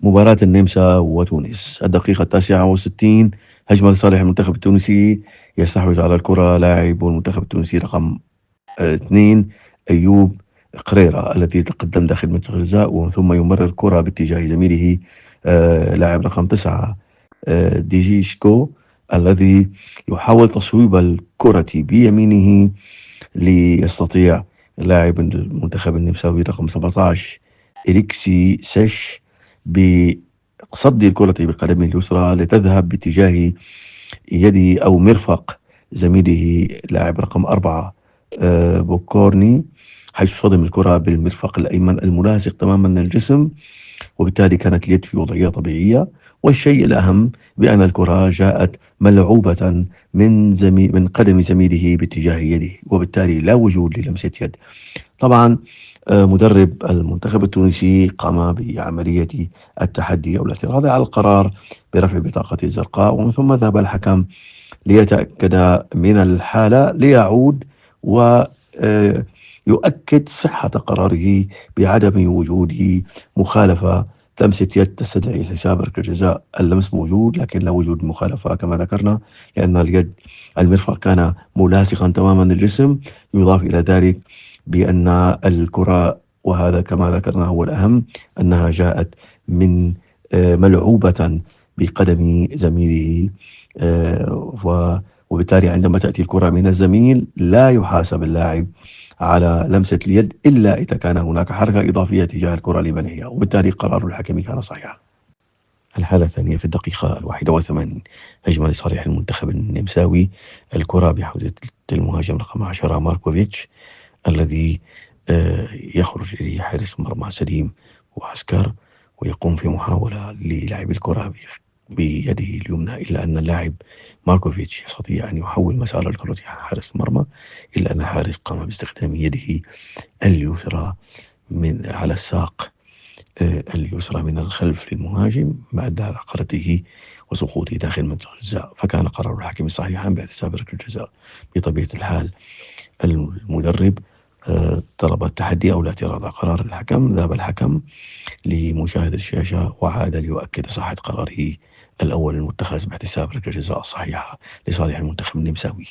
مباراة النمسا وتونس. الدقيقة 69، هجمة لصالح المنتخب التونسي. يستحوذ على الكرة لاعب المنتخب التونسي رقم 2 أيوب قريرة الذي يتقدم داخل منطقة الجزاء، ثم يمرر الكرة باتجاه زميله لاعب رقم 9 ديجيشكو، الذي يحاول تصويب الكرة بيمينه ليستطيع لاعب المنتخب النمساوي رقم 17 إريكسي سيش بصد الكرة بقدمه اليسرى لتذهب باتجاه يد أو مرفق زميله لاعب رقم 4 بوكورني، حيث صدم الكرة بالمرفق الأيمن الملاصق تماما للجسم، وبالتالي كانت اليد في وضعية طبيعية. والشيء الأهم بأن الكرة جاءت ملعوبة من قدم زميله باتجاه يده، وبالتالي لا وجود للمسة يد. طبعا مدرب المنتخب التونسي قام بعملية التحدي أو الاعتراض على القرار برفع بطاقة الزرقاء، ومن ثم ذهب الحكم ليتأكد من الحالة ليعود ويؤكد صحة قراره بعدم وجود مخالفة. لمسة يد تستدعي حساب ركلة جزاء، اللمس موجود لكن لا وجود مخالفة كما ذكرنا، لأن اليد المرفق كان ملاصقا تماما للجسم. يضاف إلى ذلك بأن الكرة، وهذا كما ذكرنا هو الأهم، أنها جاءت من ملعوبة بقدم زميله، وبالتالي عندما تأتي الكرة من الزميل لا يحاسب اللاعب على لمسة اليد إلا إذا كان هناك حركة إضافية تجاه الكرة لمنعها، وبالتالي قرار الحكم كان صحيحا. الحالة الثانية في الدقيقة 81، هجمة لصالح المنتخب النمساوي. الكرة بحوزة المهاجم رقم 10 ماركوفيتش، الذي يخرج إليه حارس مرمى سليم وعسكر، ويقوم في محاولة للعب الكرة بيده اليمنى، إلا أن اللاعب ماركوفيتش يستطيع أن يحول مسار الكرة عن حارس المرمى، إلا أن الحارس قام باستخدام يده اليسرى من على الساق اليسرى من الخلف للمهاجم، ما أدى على عقرته وسقوطه داخل منطقة الجزاء، فكان قرار الحكم صحيحا باحتساب ركلة الجزاء. بطبيعة الحال المدرب طلب التحدي أو الاعتراض على قرار الحكم. ذهب الحكم لمشاهدة الشاشة وعاد ليؤكد صحة قراره الأول المتخذ باحتساب ركلة جزاء صحيحة لصالح المنتخب النمساوي.